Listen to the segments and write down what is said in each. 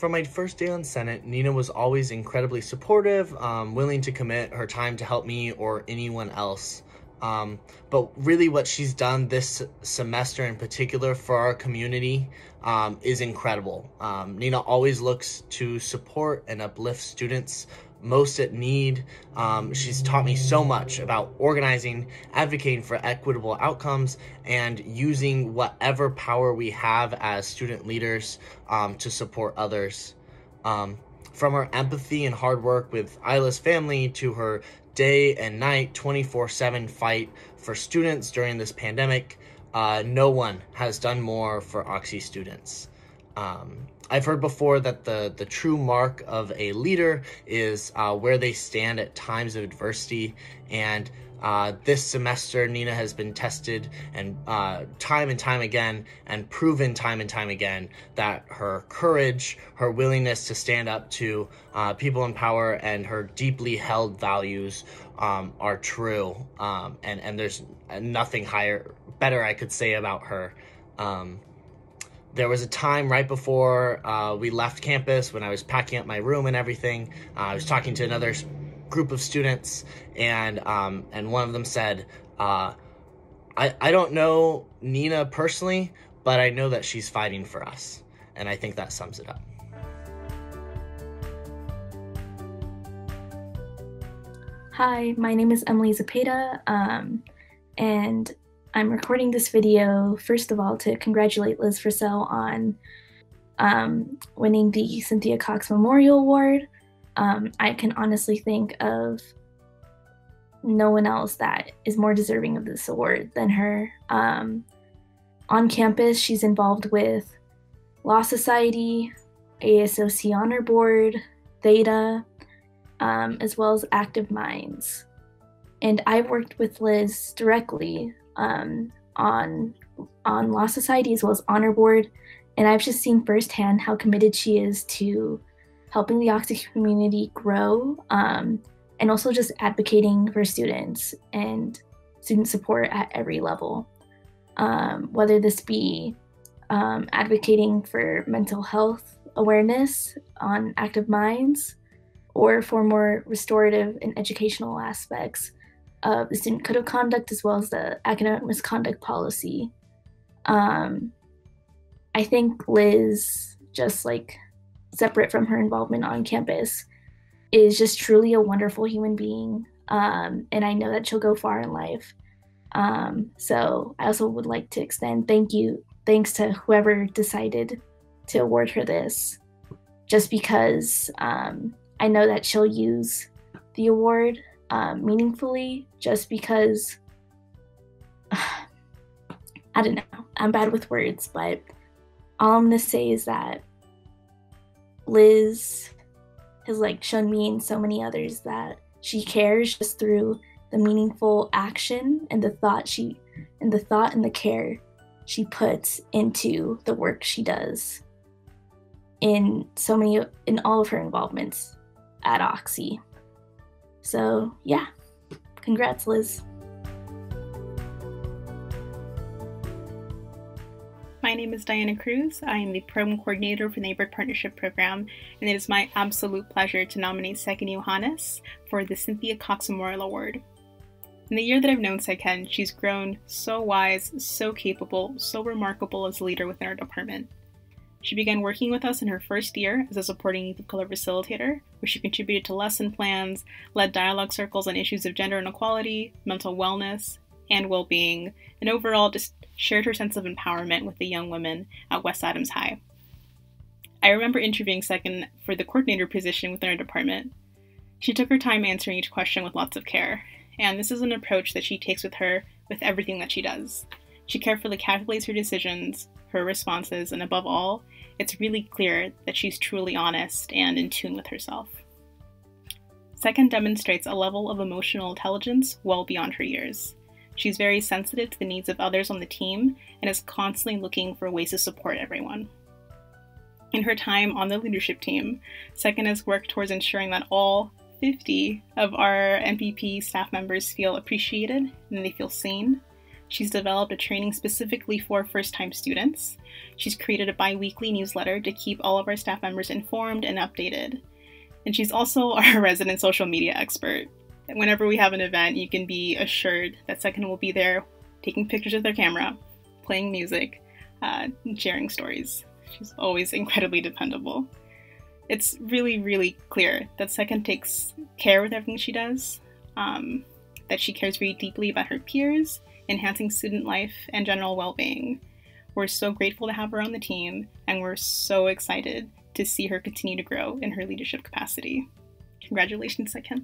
From my first day on Senate, Nina was always incredibly supportive, willing to commit her time to help me or anyone else. But really what she's done this semester in particular for our community is incredible. Nina always looks to support and uplift students most at need. She's taught me so much about organizing, advocating for equitable outcomes, and using whatever power we have as student leaders to support others. From her empathy and hard work with Isla's family to her day and night 24/7 fight for students during this pandemic, no one has done more for Oxy students. I've heard before that the true mark of a leader is where they stand at times of adversity, and this semester Nina has been tested and time and time again, and proven time and time again that her courage, her willingness to stand up to people in power, and her deeply held values are true, and there's nothing better I could say about her. There was a time right before we left campus when I was packing up my room and everything. I was talking to another group of students, and one of them said, I don't know Nina personally, but I know that she's fighting for us. And I think that sums it up. Hi, my name is Emily Zepeda, and I'm recording this video, first of all, to congratulate Liz Frissell on winning the Cynthia Cox Memorial Award. I can honestly think of no one else that is more deserving of this award than her. On campus, she's involved with Law Society, ASOC Honor Board, Theta, as well as Active Minds. And I've worked with Liz directly on Law Society as well as Honor Board, and I've just seen firsthand how committed she is to helping the Oxy community grow, and also just advocating for students and student support at every level, whether this be advocating for mental health awareness on Active Minds, or for more restorative and educational aspects of the student code of conduct as well as the academic misconduct policy. I think Liz, just like separate from her involvement on campus, is just truly a wonderful human being, and I know that she'll go far in life. So I also would like to extend thanks to whoever decided to award her this, just because I know that she'll use the award meaningfully, just because I don't know, I'm bad with words, but all I'm gonna say is that Liz has shown me and so many others that she cares just through the meaningful action and the thought and the care she puts into the work she does in all of her involvements at Oxy. So yeah, congrats, Liz. My name is Diana Cruz. I am the Program Coordinator for the Neighborhood Partnership Program, and it is my absolute pleasure to nominate Seghen Yohannes for the Cynthia Cox Memorial Award. In the year that I've known Seghen, she's grown so wise, so capable, so remarkable as a leader within our department. She began working with us in her first year as a supporting youth of color facilitator, where she contributed to lesson plans, led dialogue circles on issues of gender inequality, mental wellness, and well-being, and overall just shared her sense of empowerment with the young women at West Adams High. I remember interviewing Seghen for the coordinator position within our department. She took her time answering each question with lots of care, and this is an approach that she takes with her with everything that she does. She carefully calculates her decisions, her responses, and above all, it's really clear that she's truly honest and in tune with herself. Seghen demonstrates a level of emotional intelligence well beyond her years. She's very sensitive to the needs of others on the team and is constantly looking for ways to support everyone. In her time on the leadership team, Seghen has worked towards ensuring that all 50 of our NPP staff members feel appreciated and they feel seen. She's developed a training specifically for first-time students. She's created a bi-weekly newsletter to keep all of our staff members informed and updated. And she's also our resident social media expert. Whenever we have an event, you can be assured that Seghen will be there taking pictures with their camera, playing music, and sharing stories. She's always incredibly dependable. It's really, really clear that Seghen takes care with everything she does, that she cares very deeply about her peers, enhancing student life and general well-being. We're so grateful to have her on the team, and we're so excited to see her continue to grow in her leadership capacity. Congratulations, Seghen.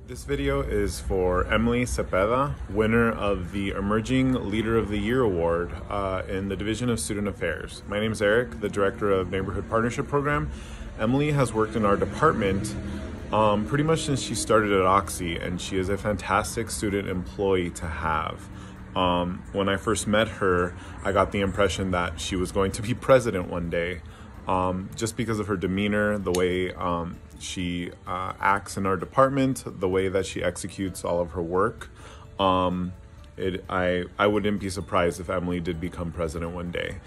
This video is for Emily Zepeda, winner of the Emerging Leader of the Year Award in the Division of Student Affairs. My name is Erik, the Director of Neighborhood Partnership Program. Emily has worked in our department pretty much since she started at Oxy, and she is a fantastic student employee to have. When I first met her, I got the impression that she was going to be president one day, just because of her demeanor, the way she acts in our department, the way that she executes all of her work. I wouldn't be surprised if Emily did become president one day.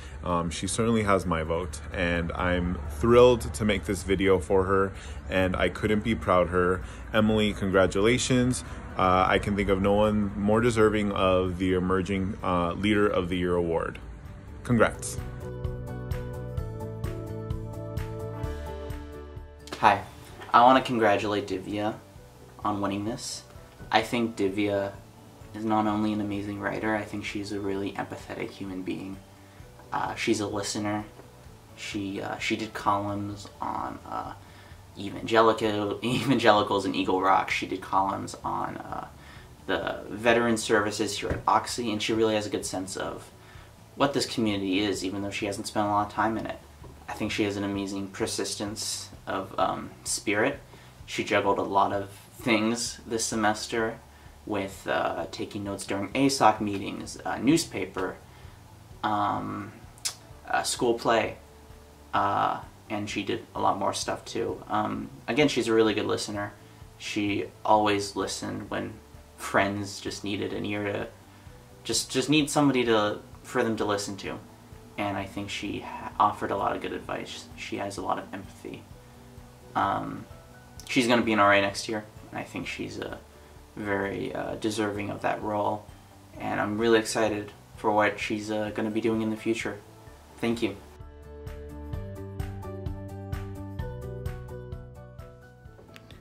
She certainly has my vote, and I'm thrilled to make this video for her, and I couldn't be proud of her. Emily, congratulations. I can think of no one more deserving of the Emerging Leader of the Year award. Congrats. Hi, I want to congratulate Divya on winning this. I think Divya is not only an amazing writer, I think she's a really empathetic human being. She's a listener. She did columns on evangelicals in Eagle Rock. She did columns on the veteran services here at Oxy, and she really has a good sense of what this community is, even though she hasn't spent a lot of time in it. I think she has an amazing persistence of spirit. She juggled a lot of things this semester with taking notes during ASOC meetings, newspaper, school play, and she did a lot more stuff too. Again, she's a really good listener. She always listened when friends just needed an ear to, just need somebody for them to listen to. And I think she offered a lot of good advice. She has a lot of empathy. She's going to be an RA next year, and I think she's very deserving of that role. And I'm really excited for what she's going to be doing in the future. Thank you.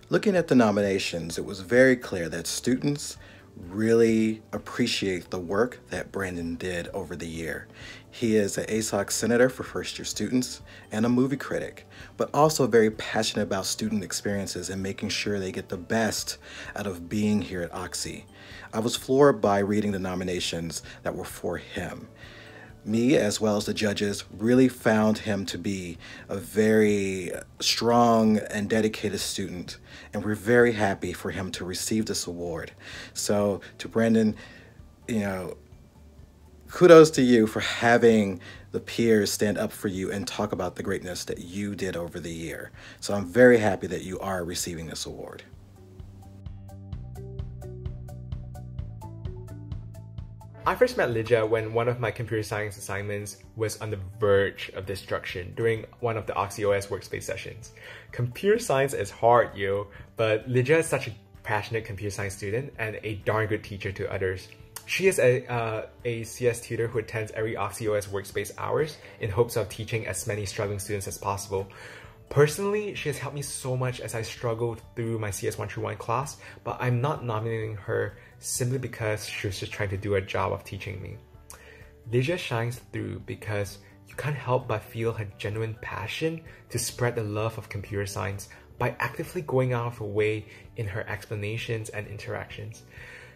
Looking at the nominations, it was very clear that students really appreciate the work that Braedon did over the year. He is an ASOC senator for first-year students and a movie critic, but also very passionate about student experiences and making sure they get the best out of being here at Oxy. I was floored by reading the nominations that were for him. Me, as well as the judges, really found him to be a very strong and dedicated student, and we're very happy for him to receive this award. So to Braedon, kudos to you for having the peers stand up for you and talk about the greatness that you did over the year. So I'm very happy that you are receiving this award. I first met Lijia when one of my computer science assignments was on the verge of destruction during one of the OxyOS workspace sessions. Computer science is hard, but Lijia is such a passionate computer science student and a darn good teacher to others. She is a CS tutor who attends every OxyOS workspace hours in hopes of teaching as many struggling students as possible. Personally, she has helped me so much as I struggled through my CS 131 class, but I'm not nominating her simply because she was just trying to do a job of teaching me. Lijia shines through because you can't help but feel her genuine passion to spread the love of computer science by actively going out of her way in her explanations and interactions.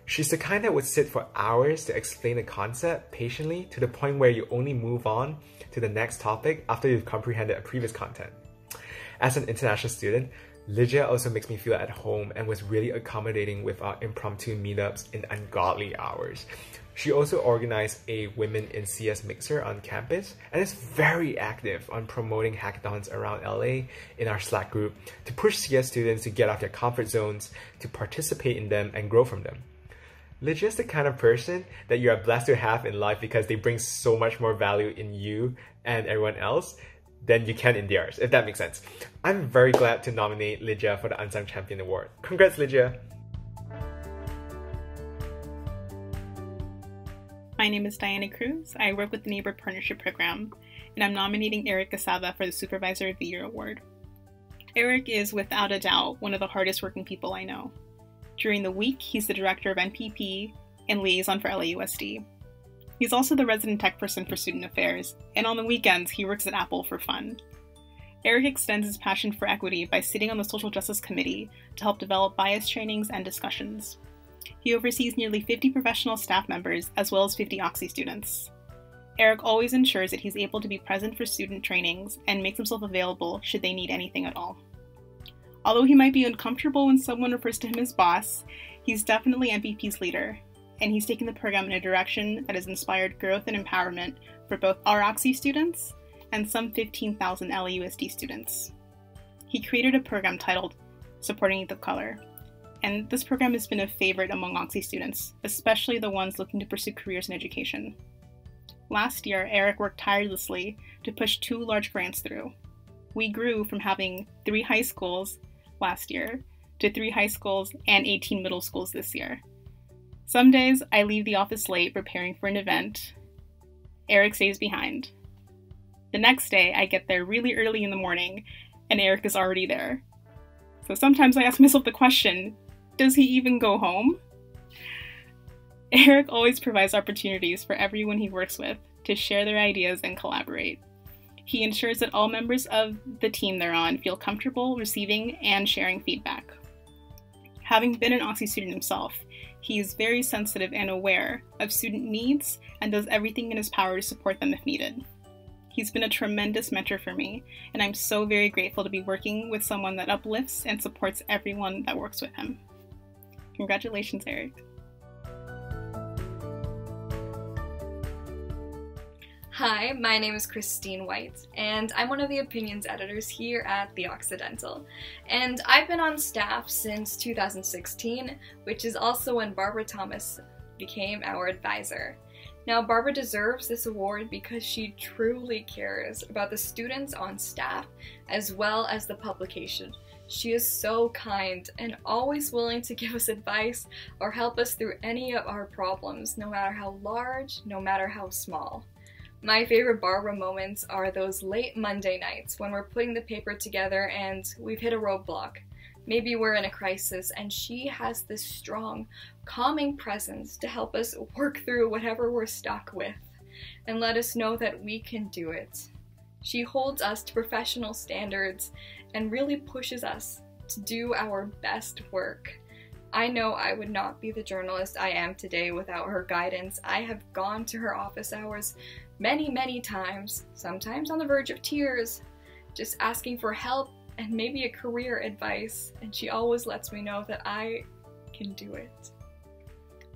She's the kind that would sit for hours to explain a concept patiently to the point where you only move on to the next topic after you've comprehended a previous content. As an international student, Lijia also makes me feel at home and was really accommodating with our impromptu meetups in ungodly hours. She also organized a Women in CS mixer on campus and is very active on promoting hackathons around LA in our Slack group to push CS students to get off their comfort zones, to participate in them and grow from them. Lijia is the kind of person that you are blessed to have in life because they bring so much more value in you and everyone else than you can in theirs, if that makes sense. I'm very glad to nominate Lijia for the Unsung Champion Award. Congrats, Lijia! My name is Diana Cruz. I work with the Neighborhood Partnership Program, and I'm nominating Erik Quezada for the Supervisor of the Year Award. Erik is without a doubt one of the hardest working people I know. During the week, he's the director of NPP and liaison for LAUSD. He's also the resident tech person for student affairs, and on the weekends, he works at Apple for fun. Erik extends his passion for equity by sitting on the Social Justice Committee to help develop bias trainings and discussions. He oversees nearly 50 professional staff members as well as 50 Oxy students. Erik always ensures that he's able to be present for student trainings and makes himself available should they need anything at all. Although he might be uncomfortable when someone refers to him as boss, he's definitely NPP's leader, and he's taken the program in a direction that has inspired growth and empowerment for both our Oxy students and some 15,000 LAUSD students. He created a program titled Supporting Youth of Color, and this program has been a favorite among Oxy students, especially the ones looking to pursue careers in education. Last year, Erik worked tirelessly to push 2 large grants through. We grew from having 3 high schools last year to 3 high schools and 18 middle schools this year. Some days I leave the office late preparing for an event. Erik stays behind. The next day I get there really early in the morning and Erik is already there. So sometimes I ask myself the question, does he even go home? Erik always provides opportunities for everyone he works with to share their ideas and collaborate. He ensures that all members of the team they're on feel comfortable receiving and sharing feedback. Having been an Oxy student himself, he is very sensitive and aware of student needs and does everything in his power to support them if needed. He's been a tremendous mentor for me, and I'm so very grateful to be working with someone that uplifts and supports everyone that works with him. Congratulations, Erik. Hi, my name is Christine White, and I'm one of the opinions editors here at the Occidental. And I've been on staff since 2016, which is also when Barbara Thomas became our advisor. Now, Barbara deserves this award because she truly cares about the students on staff as well as the publication. She is so kind and always willing to give us advice or help us through any of our problems, no matter how large, no matter how small. My favorite Barbara moments are those late Monday nights when we're putting the paper together and we've hit a roadblock. Maybe we're in a crisis and she has this strong, calming presence to help us work through whatever we're stuck with and let us know that we can do it. She holds us to professional standards and really pushes us to do our best work. I know I would not be the journalist I am today without her guidance. I have gone to her office hours many times, sometimes on the verge of tears, just asking for help and maybe a career advice, and she always lets me know that I can do it.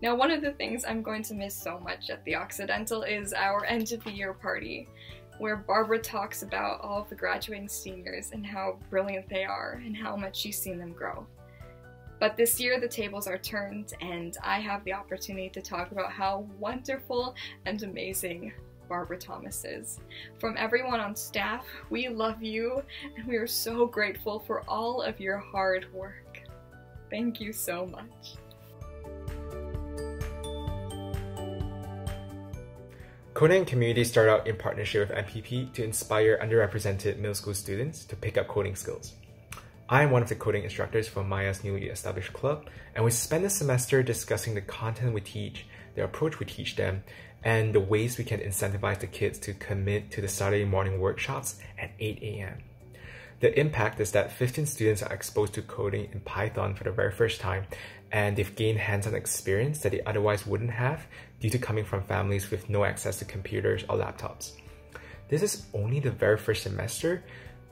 Now, one of the things I'm going to miss so much at the Occidental is our end of the year party, where Barbara talks about all of the graduating seniors and how brilliant they are and how much she's seen them grow. But this year the tables are turned and I have the opportunity to talk about how wonderful and amazing Barbara Thomas is. From everyone on staff, we love you and we are so grateful for all of your hard work. Thank you so much. Coding and Community started out in partnership with NPP to inspire underrepresented middle school students to pick up coding skills. I am one of the coding instructors for Maya's newly established club, and we spend the semester discussing the content we teach, the approach we teach them, and the ways we can incentivize the kids to commit to the Saturday morning workshops at 8 a.m. The impact is that 15 students are exposed to coding in Python for the very first time, and they've gained hands-on experience that they otherwise wouldn't have due to coming from families with no access to computers or laptops. This is only the very first semester,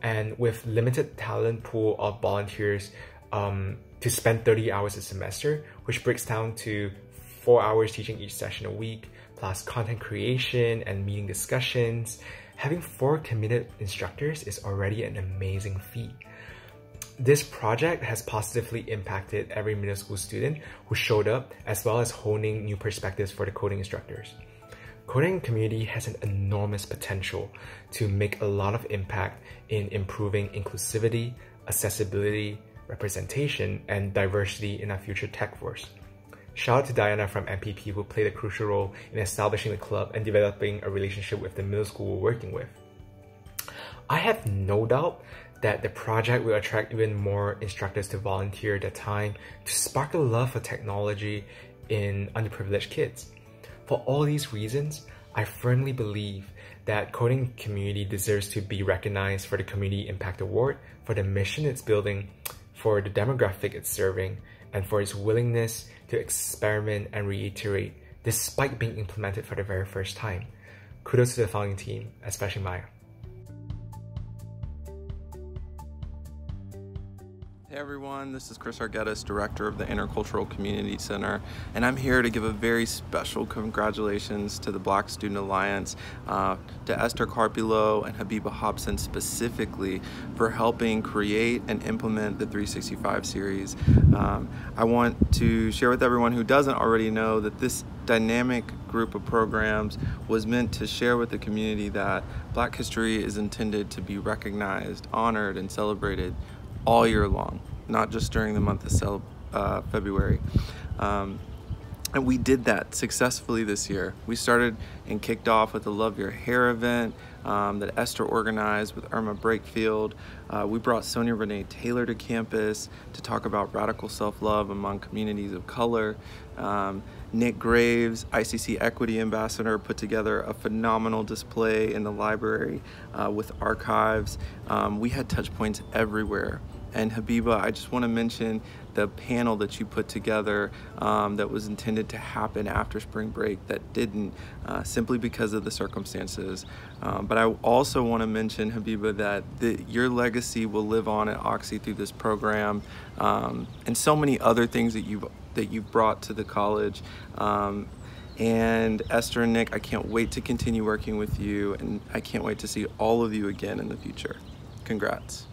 And with limited talent pool of volunteers to spend 30 hours a semester, which breaks down to 4 hours teaching each session a week, plus content creation and meeting discussions, having 4 committed instructors is already an amazing feat. This project has positively impacted every middle school student who showed up, as well as honing new perspectives for the coding instructors. Coding community has an enormous potential to make a lot of impact in improving inclusivity, accessibility, representation, and diversity in our future tech force. Shout out to Diana from MPP, who played a crucial role in establishing the club and developing a relationship with the middle school we're working with. I have no doubt that the project will attract even more instructors to volunteer their time to spark a love for technology in underprivileged kids. For all these reasons, I firmly believe that coding community deserves to be recognized for the Community Impact Award, for the mission it's building, for the demographic it's serving, and for its willingness to experiment and reiterate despite being implemented for the very first time. Kudos to the founding team, especially Maya. Hey everyone, this is Chris Argettis, Director of the Intercultural Community Center, and I'm here to give a very special congratulations to the Black Student Alliance, to Esther Karpilow and Habiba Hopson specifically for helping create and implement the 365 series. I want to share with everyone who doesn't already know that this dynamic group of programs was meant to share with the community that Black history is intended to be recognized, honored, and celebrated all year long, not just during the month of February. And we did that successfully this year. We started and kicked off with the Love Your Hair event that Esther organized with Irma Brakefield. We brought Sonia Renee Taylor to campus to talk about radical self-love among communities of color. Nick Graves, ICC Equity Ambassador, put together a phenomenal display in the library with archives. We had touch points everywhere. And Habiba, I just want to mention the panel that you put together that was intended to happen after spring break that didn't, simply because of the circumstances. But I also want to mention, Habiba, that your legacy will live on at Oxy through this program and so many other things that you've brought to the college. And Esther and Nick, I can't wait to continue working with you, and I can't wait to see all of you again in the future. Congrats.